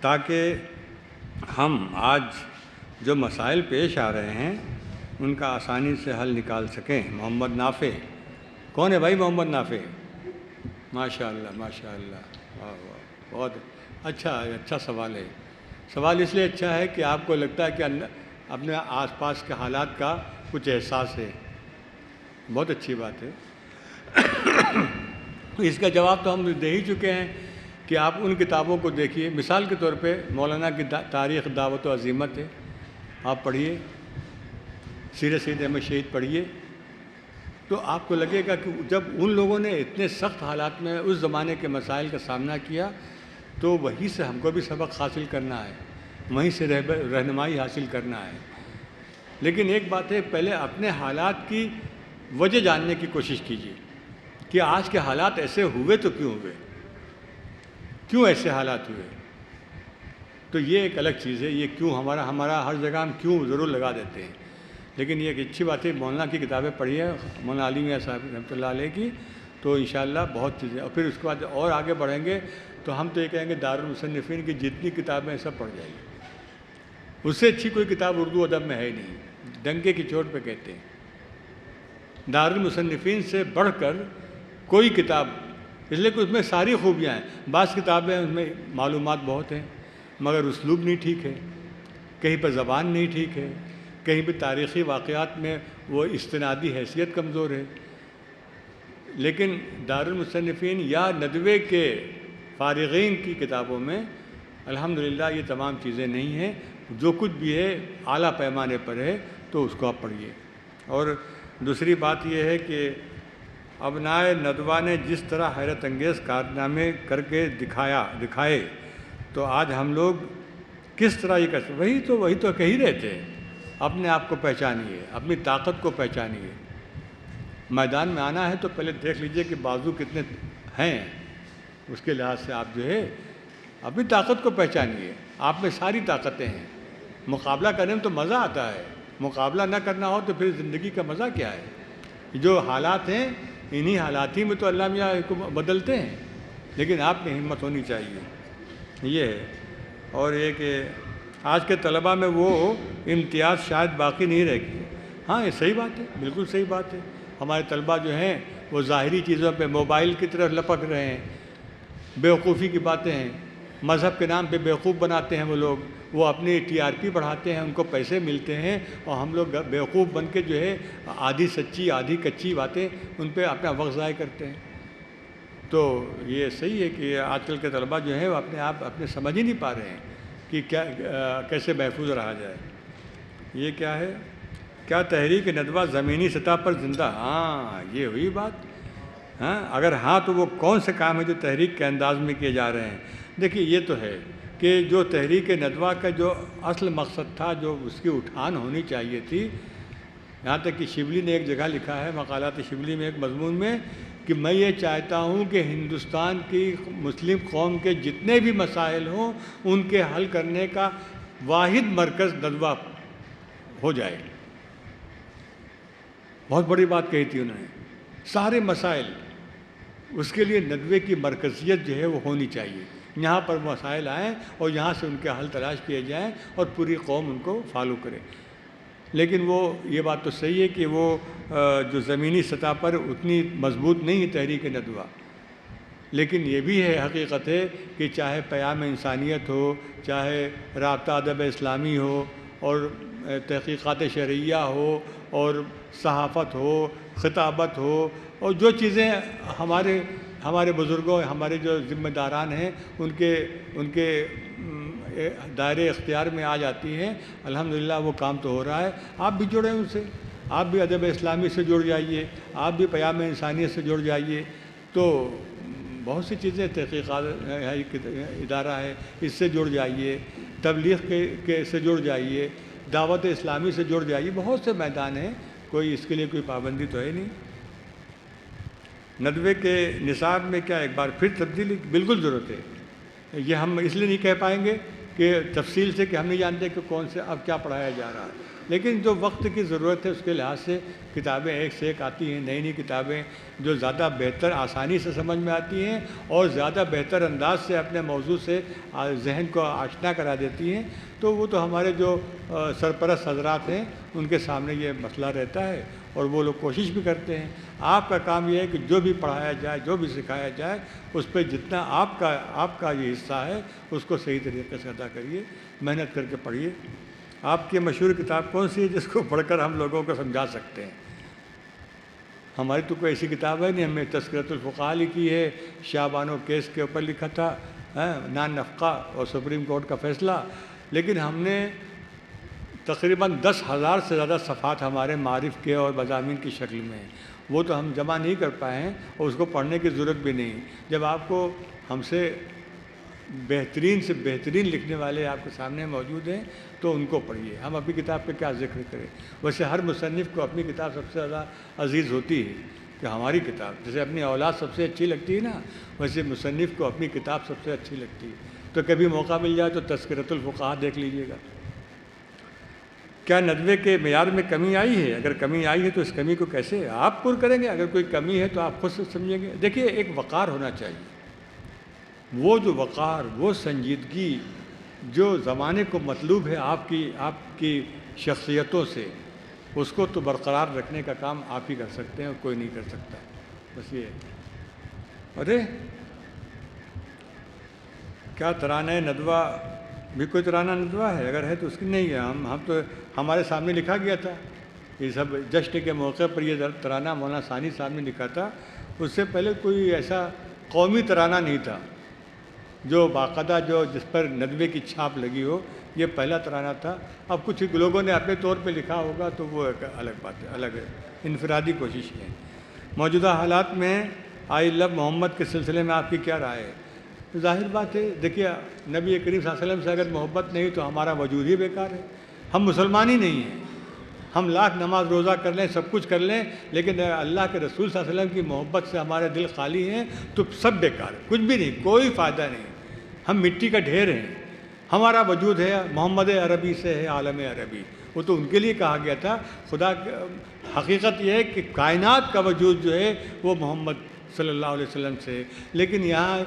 تاکہ ہم آج جو مسائل پیش آ رہے ہیں ان کا آسانی سے حل نکال سکیں۔ محمد نافع، کون ہے بھائی محمد نافع؟ ماشاء اللہ ماشاء اللہ، واہ واہ، بہت اچھا سوال ہے۔ سوال اس لیے اچھا ہے کہ آپ کو لگتا ہے کہ اپنے آس پاس کے حالات کا کچھ احساس ہے، بہت اچھی بات ہے۔ اس کا جواب تو ہم دے ہی چکے ہیں کہ آپ ان کتابوں کو دیکھیے۔ مثال کے طور پہ مولانا کی تاریخ دعوت و عزیمت ہے، آپ پڑھیے، سیرت سید احمد شہید پڑھیے، تو آپ کو لگے گا کہ جب ان لوگوں نے اتنے سخت حالات میں اس زمانے کے مسائل کا سامنا کیا تو وہیں سے ہم کو بھی سبق حاصل کرنا ہے، وہیں سے رہنمائی حاصل کرنا ہے۔ لیکن ایک بات ہے، پہلے اپنے حالات کی وجہ جاننے کی کوشش کیجیے کہ آج کے حالات ایسے ہوئے تو کیوں ہوئے، کیوں ایسے حالات ہوئے۔ تو یہ ایک الگ چیز ہے، یہ کیوں ہمارا ہر جگہ ہم کیوں ضرور لگا دیتے ہیں۔ لیکن یہ ایک اچھی بات ہے، مولانا کی کتابیں پڑھیے، مولانا علی میاں صاحب رحمۃ اللہ علیہ کی، تو انشاءاللہ بہت چیزیں، اور پھر اس کے بعد اور آگے بڑھیں گے تو ہم تو یہ کہیں گے دارالمصنفین کی جتنی کتابیں ہیں سب پڑھ جائیے، اس سے اچھی کوئی کتاب اردو ادب میں ہے نہیں، ڈنکے کی چوٹ پہ کہتے ہیں۔ دارالمصنفین سے بڑھ کر کوئی کتاب، اس لیے کہ اس میں ساری خوبیاں ہیں۔ بعض کتابیں اس میں معلومات بہت ہیں مگر اسلوب نہیں ٹھیک ہے، کہیں پہ زبان نہیں ٹھیک ہے، کہیں بھی تاریخی واقعات میں وہ استنادی حیثیت کمزور ہے۔ لیکن دارالمصنفین یا ندوے کے فارغین کی کتابوں میں الحمدللہ یہ تمام چیزیں نہیں ہیں، جو کچھ بھی ہے اعلیٰ پیمانے پر ہے، تو اس کو آپ پڑھیے۔ اور دوسری بات یہ ہے کہ ابنائے ندوہ نے جس طرح حیرت انگیز کارنامے کر کے دکھائے تو آج ہم لوگ کس طرح یہ کر، وہی تو کہہ ہی رہے تھے، اپنے آپ کو پہچانیے، اپنی طاقت کو پہچانیے۔ میدان میں آنا ہے تو پہلے دیکھ لیجئے کہ بازو کتنے ہیں، اس کے لحاظ سے آپ جو ہے اپنی طاقت کو پہچانیے۔ آپ میں ساری طاقتیں ہیں، مقابلہ کرنے میں تو مزہ آتا ہے، مقابلہ نہ کرنا ہو تو پھر زندگی کا مزہ کیا ہے۔ جو حالات ہیں انہی حالات ہی میں تو اللہ میاں کو بدلتے ہیں، لیکن آپ میں ہمت ہونی چاہیے، یہ ہے۔ اور یہ کہ آج کے طلباء میں وہ امتیاز شاید باقی نہیں رہ گئی۔ ہاں یہ صحیح بات ہے، بالکل صحیح بات ہے۔ ہمارے طلباء جو ہیں وہ ظاہری چیزوں پہ موبائل کی طرف لپک رہے ہیں، بیوقوفی کی باتیں ہیں، مذہب کے نام پہ بیوقوف بناتے ہیں وہ لوگ، وہ اپنی TRP بڑھاتے ہیں، ان کو پیسے ملتے ہیں، اور ہم لوگ بیوقوف بن کے جو ہے آدھی سچی آدھی کچی باتیں ان پہ اپنا وقت ضائع کرتے ہیں۔ تو یہ صحیح ہے کہ آج کل کے طلباء جو ہیں وہ اپنے سمجھ ہی نہیں پا رہے ہیں کہ کیسے محفوظ رہا جائے۔ یہ کیا ہے، کیا تحریک ندوہ زمینی سطح پر زندہ؟ ہاں یہ ہوئی بات، ہاں اگر ہاں تو وہ کون سے کام ہیں جو تحریک کے انداز میں کیے جا رہے ہیں؟ دیکھیے یہ تو ہے کہ جو تحریک ندوہ کا جو اصل مقصد تھا، جو اس کی اٹھان ہونی چاہیے تھی، یہاں تک کہ شبلی نے ایک جگہ لکھا ہے مقالات شبلی میں ایک مضمون میں کہ میں یہ چاہتا ہوں کہ ہندوستان کی مسلم قوم کے جتنے بھی مسائل ہوں ان کے حل کرنے کا واحد مرکز ندوہ ہو جائے۔ بہت بڑی بات کہی تھی انہوں نے، سارے مسائل، اس کے لیے ندوے کی مرکزیت جو ہے وہ ہونی چاہیے، یہاں پر مسائل آئیں اور یہاں سے ان کے حل تلاش کیے جائیں اور پوری قوم ان کو فالو کرے۔ لیکن وہ یہ بات تو صحیح ہے کہ وہ جو زمینی سطح پر اتنی مضبوط نہیں ہے تحریک ندوہ، لیکن یہ بھی ہے حقیقت ہے کہ چاہے پیام انسانیت ہو، چاہے رابطہ ادب اسلامی ہو، اور تحقیقات شرعیہ ہو، اور صحافت ہو، خطابت ہو، اور جو چیزیں ہمارے بزرگوں، ہمارے جو ذمہ داران ہیں ان کے دائرے اختیار میں آ جاتی ہیں، الحمدللہ وہ کام تو ہو رہا ہے۔ آپ بھی جڑیں ان سے، آپ بھی ادب اسلامی سے جڑ جائیے، آپ بھی پیام انسانیت سے جڑ جائیے، تو بہت سی چیزیں، تحقیقات ادارہ ہے اس سے جڑ جائیے، تبلیغ کے سے جڑ جائیے، دعوت اسلامی سے جڑ جائیے، بہت سے میدان ہیں، کوئی اس کے لیے کوئی پابندی تو ہے نہیں۔ ندوے کے نصاب میں کیا ایک بار پھر تبدیلی بالکل ضرورت ہے۔ یہ ہم اس لیے نہیں کہہ پائیں گے کہ تفصیل سے کہ ہم نہیں جانتے کہ کون سے اب کیا پڑھایا جا رہا ہے، لیکن جو وقت کی ضرورت ہے اس کے لحاظ سے کتابیں ایک سے ایک آتی ہیں، نئی نئی کتابیں جو زیادہ بہتر آسانی سے سمجھ میں آتی ہیں اور زیادہ بہتر انداز سے اپنے موضوع سے ذہن کو آشنا کرا دیتی ہیں، تو وہ تو ہمارے جو سرپرست حضرات ہیں ان کے سامنے یہ مسئلہ رہتا ہے اور وہ لوگ کوشش بھی کرتے ہیں۔ آپ کا کام یہ ہے کہ جو بھی پڑھایا جائے، جو بھی سکھایا جائے، اس پہ جتنا آپ کا یہ حصہ ہے اس کو صحیح طریقے سے ادا کریے، محنت کر کے پڑھیے۔ آپ کی مشہور کتاب کون سی ہے جس کو پڑھ کر ہم لوگوں کو سمجھا سکتے ہیں؟ ہماری تو کوئی ایسی کتاب ہے نہیں، ہمیں تذکرۃ الفقہاء لکھی ہے، شاہ بانو کیس کے اوپر لکھا تھا، نان نفقہ اور سپریم کورٹ کا فیصلہ، لیکن ہم نے تقریباً 10,000 سے زیادہ صفحات ہمارے معارف کے اور مضامین کی شکل میں ہیں، وہ تو ہم جمع نہیں کر پائے ہیں اور اس کو پڑھنے کی ضرورت بھی نہیں۔ جب آپ کو ہم سے بہترین سے بہترین لکھنے والے آپ کے سامنے موجود ہیں تو ان کو پڑھیے، ہم اپنی کتاب پہ کیا ذکر کریں؟ ویسے ہر مصنف کو اپنی کتاب سب سے زیادہ عزیز ہوتی ہے کہ ہماری کتاب، جیسے اپنی اولاد سب سے اچھی لگتی ہے نا، ویسے مصنف کو اپنی کتاب سب سے اچھی لگتی ہے۔ تو کبھی موقع مل جائے تو تذکرۃ الفقہاء دیکھ لیجیے گا۔ کیا ندوے کے معیار میں کمی آئی ہے؟ اگر کمی آئی ہے تو اس کمی کو کیسے آپ پور کریں گے؟ اگر کوئی کمی ہے تو آپ خود سے سمجھیں گے۔ دیکھیے، ایک وقار ہونا چاہیے، وہ جو وقار، وہ سنجیدگی جو زمانے کو مطلوب ہے آپ کی شخصیتوں سے، اس کو تو برقرار رکھنے کا کام آپ ہی کر سکتے ہیں اور کوئی نہیں کر سکتا، بس یہ ہے۔ ارے کیا ترانہ ندوہ بھی کوئی ترانہ ندوہ ہے؟ اگر ہے تو اس کی نہیں ہے، ہم تو ہمارے سامنے لکھا گیا تھا، یہ سب جشن کے موقع پر یہ ترانہ مولانا ثانی صاحب نے لکھا تھا، اس سے پہلے کوئی ایسا قومی ترانہ نہیں تھا جو باقاعدہ جس پر ندوے کی چھاپ لگی ہو، یہ پہلا ترانہ تھا۔ اب کچھ لوگوں نے اپنے طور پہ لکھا ہوگا تو وہ ایک الگ بات ہے، الگ انفرادی کوشش ہے۔ موجودہ حالات میں آئی لو محمد کے سلسلے میں آپ کی کیا رائے ہے؟ ظاہر بات ہے، دیکھیے نبی کریم صلی اللہ علیہ وسلم سے اگر محبت نہیں تو ہمارا وجود ہی بیکار ہے، ہم مسلمان ہی نہیں ہیں۔ ہم لاکھ نماز روزہ کر لیں، سب کچھ کر لیں، لیکن اللہ کے رسول صلی اللہ علیہ وسلم کی محبت سے ہمارے دل خالی ہیں تو سب بیکار ہے، کچھ بھی نہیں، کوئی فائدہ نہیں، ہم مٹی کا ڈھیر ہیں۔ ہمارا وجود ہے محمد عربی سے ہے، عالم عربی، وہ تو ان کے لیے کہا گیا تھا۔ خدا حقیقت یہ ہے کہ کائنات کا وجود جو ہے وہ محمد صلی اللہ علیہ وسلم سے ہے، لیکن یہاں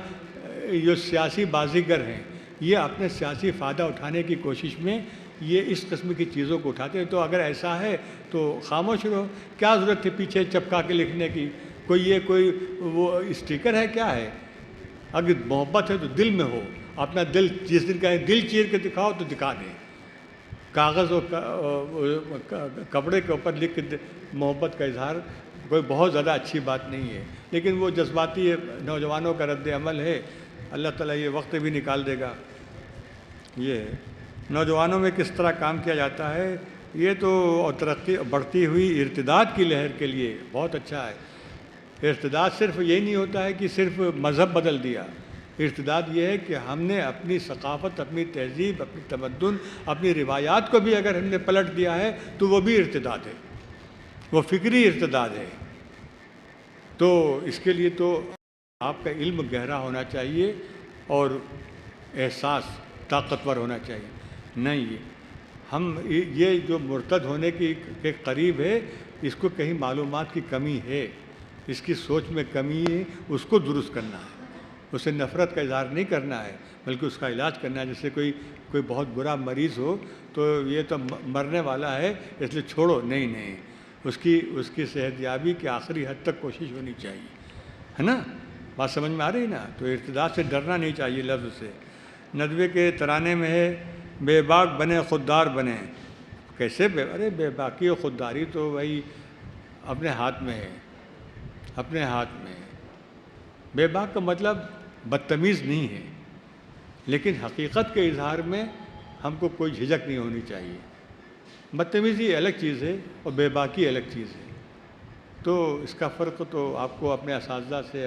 جو سیاسی بازیگر ہیں یہ اپنے سیاسی فائدہ اٹھانے کی کوشش میں یہ اس قسم کی چیزوں کو اٹھاتے ہیں۔ تو اگر ایسا ہے تو خاموش رہو، کیا ضرورت ہے پیچھے چپکا کے لکھنے کی؟ کوئی وہ اسٹیکر ہے کیا ہے؟ اگر محبت ہے تو دل میں ہو، اپنا دل جس دن کہیں دل چیر کے دکھاؤ تو دکھا دیں، کاغذ اور کپڑے کے اوپر لکھ کے محبت کا اظہار کوئی بہت زیادہ اچھی بات نہیں ہے، لیکن وہ جذباتی نوجوانوں کا رد عمل ہے، اللہ تعالیٰ یہ وقت بھی نکال دے گا۔ یہ ہے نوجوانوں میں کس طرح کام کیا جاتا ہے، یہ تو ترقی بڑھتی ہوئی ارتداد کی لہر کے لیے بہت اچھا ہے۔ ارتداد صرف یہ نہیں ہوتا ہے کہ صرف مذہب بدل دیا، ارتداد یہ ہے کہ ہم نے اپنی ثقافت، اپنی تہذیب، اپنی تمدن، اپنی روایات کو بھی اگر ہم نے پلٹ دیا ہے تو وہ بھی ارتداد ہے، وہ فکری ارتداد ہے۔ تو اس کے لیے تو آپ کا علم گہرا ہونا چاہیے اور احساس طاقتور ہونا چاہیے۔ نہیں، ہم یہ جو مرتد ہونے کے قریب ہے، اس کو کہیں معلومات کی کمی ہے، اس کی سوچ میں کمی ہے، اس کو درست کرنا ہے، اسے نفرت کا اظہار نہیں کرنا ہے بلکہ اس کا علاج کرنا ہے۔ جیسے کوئی بہت برا مریض ہو تو یہ تو مرنے والا ہے اس لیے چھوڑو، نہیں، اس کی صحت یابی کی آخری حد تک کوشش ہونی چاہیے، ہے نا؟ بات سمجھ میں آ رہی نا؟ تو ارتداد سے ڈرنا نہیں چاہیے لفظ سے۔ ندوے کے ترانے میں ہے بے باک بنے خوددار بنے، کیسے بے باکی اور خودداری تو بھائی اپنے ہاتھ میں ہے، اپنے ہاتھ میں ہے۔ بے باک کا مطلب بدتمیز نہیں ہے، لیکن حقیقت کے اظہار میں ہم کو کوئی جھجک نہیں ہونی چاہیے۔ بدتمیزی الگ چیز ہے اور بے باکی الگ چیز ہے، تو اس کا فرق تو آپ کو اپنے اساتذہ سے،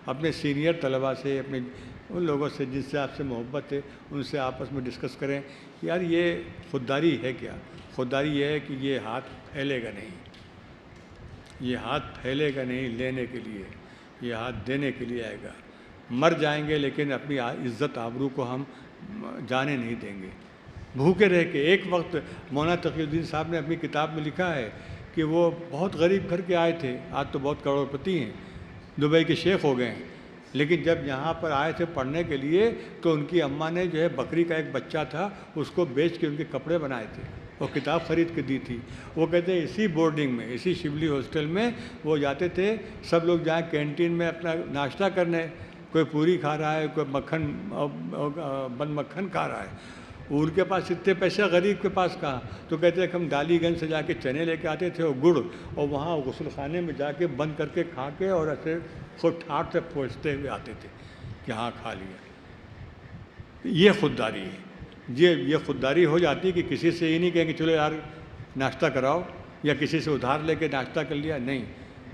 اپنے سینئر طلباء سے، اپنے ان لوگوں سے جن سے آپ سے محبت ہے ان سے آپس میں ڈسکس کریں، یار یہ خودداری ہے کیا؟ خودداری یہ ہے کہ یہ ہاتھ پھیلے گا نہیں، یہ ہاتھ پھیلے گا نہیں لینے کے لیے، یہ ہاتھ دینے کے لیے آئے گا۔ مر جائیں گے لیکن اپنی عزت آبرو کو ہم جانے نہیں دیں گے، بھوکے رہ کے. ایک وقت مولانا تقی الدین صاحب نے اپنی کتاب میں لکھا ہے کہ وہ بہت غریب گھر کے آئے تھے, آج تو بہت کروڑ پتی ہیں, دبئی کے شیخ ہو گئے ہیں, لیکن جب یہاں پر آئے تھے پڑھنے کے لیے تو ان کی اماں نے جو ہے بکری کا ایک بچہ تھا اس کو بیچ کے ان کے کپڑے بنائے تھے اور کتاب خرید کے دی تھی. وہ کہتے ہیں اسی بورڈنگ میں, اسی شبلی ہاسٹل میں وہ جاتے تھے, سب لوگ جائیں کینٹین میں اپنا ناشتہ کرنے, کوئی پوری کھا رہا ہے, کوئی مکھن بند مکھن کھا رہا ہے. ان کے پاس اتنے پیسے غریب کے پاس کہاں, تو کہتے ہیں کہ ہم ڈالی گنج سے جا کے چنے لے کے آتے تھے اور گڑ, اور وہاں غسل خانے میں جا کے بند کر کے کھا کے اور ایسے خود ٹھاٹ سے پہنچتے ہوئے آتے تھے کہ ہاں کھا لیا. یہ خودداری ہے. یہ خودداری ہو جاتی ہے کہ کسی سے یہ نہیں کہیں کہ چلو یار ناشتہ کراؤ, یا کسی سے ادھار لے کے ناشتہ کر لیا, نہیں.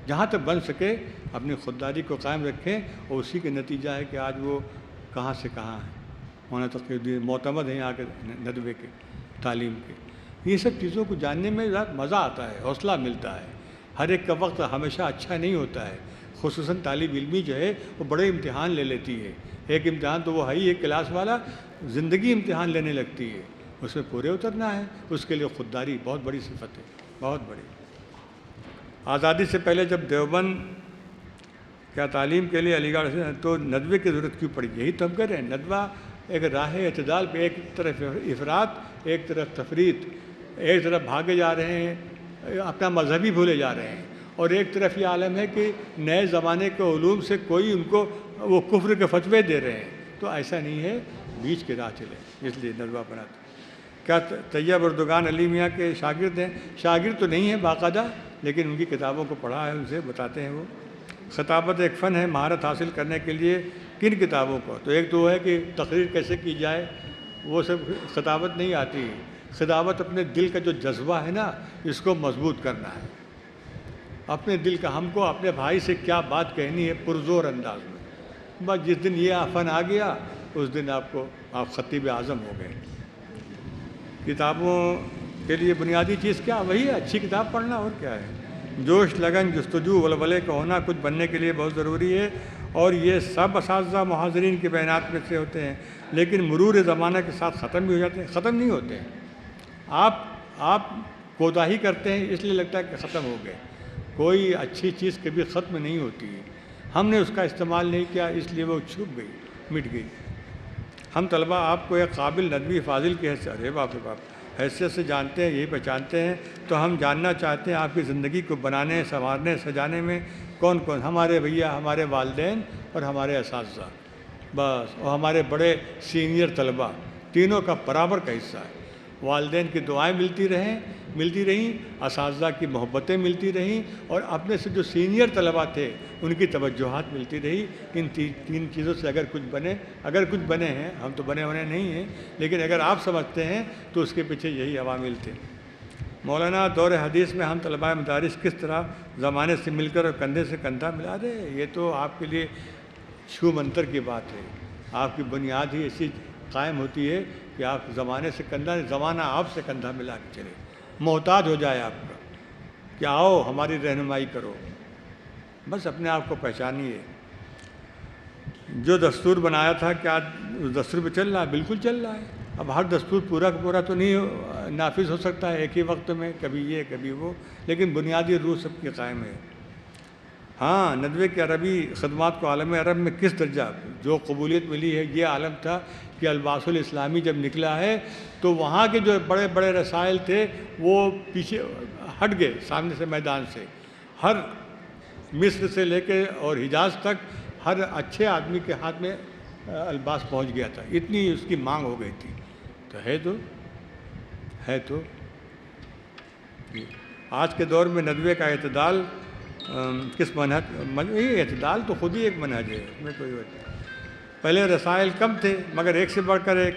جہاں تک بن سکے اپنی خودداری کو قائم رکھیں, اور اسی کے نتیجہ ہے کہ آج وہ کہاں سے کہاں ہیں. مولانا تقی الدین معتمد ہیں یہاں کے ندوے کے, تعلیم کے. یہ سب چیزوں کو جاننے میں مزہ آتا ہے, حوصلہ ملتا ہے. ہر ایک کا وقت ہمیشہ اچھا نہیں ہوتا ہے, خصوصاً طالب علمی جو ہے وہ بڑے امتحان لے لیتی ہے. ایک امتحان تو وہ ہے ہی ایک کلاس والا, زندگی امتحان لینے لگتی ہے, اس میں پورے اترنا ہے. اس کے لیے خودداری بہت بڑی صفت ہے, بہت بڑی. آزادی سے پہلے جب دیوبند کیا تعلیم کے لیے علی گڑھ سے تو ندوے کی ضرورت کیوں پڑی؟ یہی تو ہم کہہ رہے ہیں, ندوہ ایک راہ اعتدال پہ, ایک طرف افراط, ایک طرف تفریط, ایک طرف بھاگے جا رہے ہیں, اپنا مذہبی بھولے جا رہے ہیں, اور ایک طرف یہ عالم ہے کہ نئے زمانے کے علوم سے کوئی ان کو وہ کفر کے فتوے دے رہے ہیں. تو ایسا نہیں ہے, بیچ کے راہ چلے, اس لیے ندوہ بناتے. کیا طیب اردگان علی میاں کے شاگرد ہیں؟ شاگرد تو نہیں ہیں باقاعدہ, لیکن ان کی کتابوں کو پڑھا ہے, ان سے بتاتے ہیں وہ. خطابت ایک فن ہے, مہارت حاصل کرنے کے لیے کن کتابوں کو؟ تو ایک تو ہے کہ تقریر کیسے کی جائے, وہ سب خطابت نہیں آتی. خطابت اپنے دل کا جو جذبہ ہے نا, اس کو مضبوط کرنا ہے. اپنے دل کا, ہم کو اپنے بھائی سے کیا بات کہنی ہے پرزور انداز میں. بس جس دن یہ فن آ گیا اس دن آپ خطیب اعظم ہو گئے. کتابوں کے لیے بنیادی چیز کیا؟ وہی ہے, اچھی کتاب پڑھنا, اور کیا ہے. جوش, لگن, جستجو, ولولے کا ہونا کچھ بننے کے لیے بہت ضروری ہے, اور یہ سب اساتذہ محاضرین کے بیانات میں سے ہوتے ہیں, لیکن مرور زمانہ کے ساتھ ختم بھی ہو جاتے ہیں. ختم نہیں ہوتے ہیں, آپ کوتاہی کرتے ہیں اس لیے لگتا ہے کہ ختم ہو گئے. کوئی اچھی چیز کبھی ختم نہیں ہوتی ہے. ہم نے اس کا استعمال نہیں کیا, اس لیے وہ چھپ گئی, مٹ گئی. ہم طلبہ آپ کو ایک قابل ندوی فاضل کی حیثیت, ارے باپ رے باپ, حیثیت سے جانتے ہیں, یہی پہچانتے ہیں. تو ہم جاننا چاہتے ہیں آپ کی زندگی کو بنانے, سنوارنے, سجانے میں کون کون؟ ہمارے بھیا, ہمارے والدین اور ہمارے اساتذہ, بس. اور ہمارے بڑے سینئر طلبہ, تینوں کا برابر کا حصہ ہے. والدین کی دعائیں ملتی رہیں, اساتذہ کی محبتیں ملتی رہیں, اور اپنے سے جو سینئر طلبہ تھے ان کی توجہات ملتی رہی. ان تین چیزوں سے اگر کچھ بنے ہیں, ہم تو بنے ہونے نہیں ہیں, لیکن اگر آپ سمجھتے ہیں تو اس کے پیچھے یہی عوامل تھے. مولانا, دور حدیث میں ہم طلباء مدارس کس طرح زمانے سے مل کر اور کندھے سے کندھا ملا دے؟ یہ تو آپ کے لیے چھو منتر کی بات ہے. آپ کی بنیاد ہی ایسی قائم ہوتی ہے کہ آپ زمانے سے کندھا, زمانہ آپ سے کندھا ملا کے چلے, محتاج ہو جائے آپ کا کہ آؤ ہماری رہنمائی کرو. بس اپنے آپ کو پہچانیے. جو دستور بنایا تھا کیا اس دستور پہ چل رہا ہے؟ بالکل چل رہا ہے. اب ہر دستور پورا کا پورا تو نہیں نافذ ہو سکتا ہے ایک ہی وقت میں, کبھی یہ کبھی وہ, لیکن بنیادی روح سب کی قائم ہے. ہاں, ندوے کے عربی خدمات کو عالم عرب میں کس درجہ جو قبولیت ملی ہے, یہ عالم تھا کہ الباس الاسلامی جب نکلا ہے تو وہاں کے جو بڑے بڑے رسائل تھے وہ پیچھے ہٹ گئے سامنے سے, میدان سے. ہر مصر سے لے کے اور حجاز تک ہر اچھے آدمی کے ہاتھ میں الباس پہنچ گیا تھا, اتنی اس کی مانگ ہو گئی تھی. تو ہے تو آج کے دور میں ندوے کا اعتدال کس منہج؟ یہ اعتدال تو خود ہی ایک منہج ہے, اس میں کوئی وجہ. پہلے رسائل کم تھے مگر ایک سے بڑھ کر ایک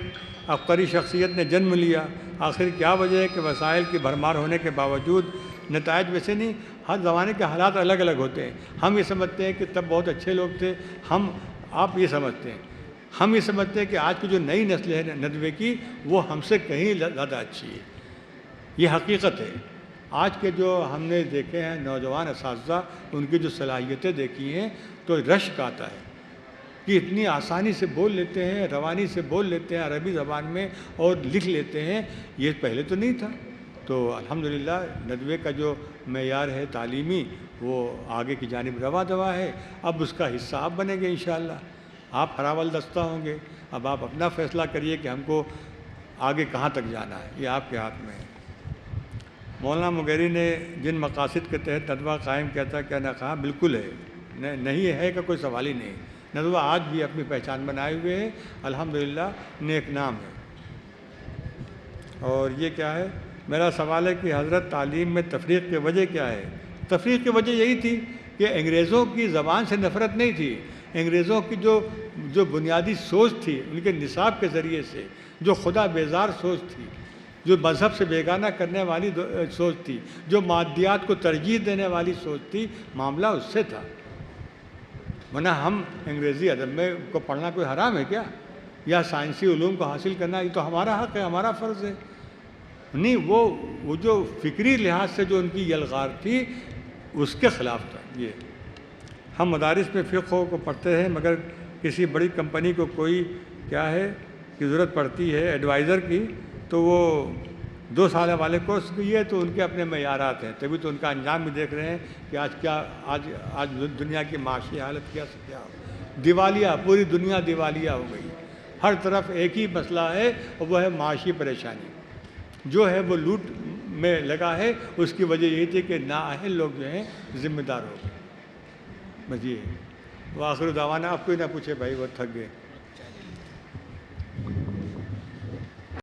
عبقری شخصیت نے جنم لیا. آخر کیا وجہ ہے کہ وسائل کی بھرمار ہونے کے باوجود نتائج ویسے نہیں؟ ہر زمانے کے حالات الگ الگ ہوتے ہیں. ہم یہ سمجھتے ہیں کہ تب بہت اچھے لوگ تھے, آپ یہ سمجھتے ہیں. ہم یہ سمجھتے ہیں کہ آج کی جو نئی نسل ہے ندوے کی, وہ ہم سے کہیں زیادہ اچھی ہے. یہ حقیقت ہے. آج کے جو ہم نے دیکھے ہیں نوجوان اساتذہ, ان کی جو صلاحیتیں دیکھی ہیں تو رشک آتا ہے. کہ اتنی آسانی سے بول لیتے ہیں، روانی سے بول لیتے ہیں عربی زبان میں اور لکھ لیتے ہیں، یہ پہلے تو نہیں تھا۔ تو الحمدللہ ندوے کا جو معیار ہے تعلیمی وہ آگے کی جانب رواں دوا ہے۔ اب اس کا حصہ آپ بنیں گے انشاءاللہ، آپ ہراول دستہ ہوں گے۔ اب آپ اپنا فیصلہ کریے کہ ہم کو آگے کہاں تک جانا ہے، یہ آپ کے ہاتھ میں ہے۔ مولانا مغیری نے جن مقاصد کے تحت ندوہ قائم کیا تھا، کیا نہ کہا، بالکل ہے، نہیں ہے کا کوئی سوال ہی نہیں۔ ندوہ آج بھی اپنی پہچان بنائے ہوئے ہے، الحمدللہ نیک نام ہے۔ اور یہ کیا ہے، میرا سوال ہے کہ حضرت تعلیم میں تفریق کی وجہ کیا ہے؟ تفریق کی وجہ یہی تھی کہ انگریزوں کی زبان سے نفرت نہیں تھی، انگریزوں کی جو بنیادی سوچ تھی، ان کے نصاب کے ذریعے سے جو خدا بیزار سوچ تھی، جو مذہب سے بیگانہ کرنے والی سوچ تھی، جو مادیات کو ترجیح دینے والی سوچ تھی، معاملہ اس سے تھا۔ ورنہ ہم انگریزی ادب میں کو پڑھنا کوئی حرام ہے کیا؟ یا سائنسی علوم کو حاصل کرنا، یہ تو ہمارا حق ہے، ہمارا فرض ہے۔ نہیں، وہ جو فکری لحاظ سے جو ان کی یلغار تھی اس کے خلاف تھا یہ۔ ہم مدارس میں فقہ کو پڑھتے ہیں، مگر کسی بڑی کمپنی کو کوئی کیا ہے کی ضرورت پڑتی ہے ایڈوائزر کی، تو وہ 2 سال والے کورس کی ہے، تو ان کے اپنے معیارات ہیں، تبھی تو ان کا انجام بھی دیکھ رہے ہیں کہ آج دنیا کی معاشی حالت کیا ہو، دیوالیہ، پوری دنیا دیوالیہ ہو گئی، ہر طرف ایک ہی مسئلہ ہے اور وہ ہے معاشی پریشانی، جو ہے وہ لوٹ میں لگا ہے۔ اس کی وجہ یہی تھی کہ نااہل لوگ جو ہیں ذمہ دار ہو گئے، بس یہ۔ وآخر دعوانا، آپ کوئی نہ پوچھے بھائی، وہ تھک گئے۔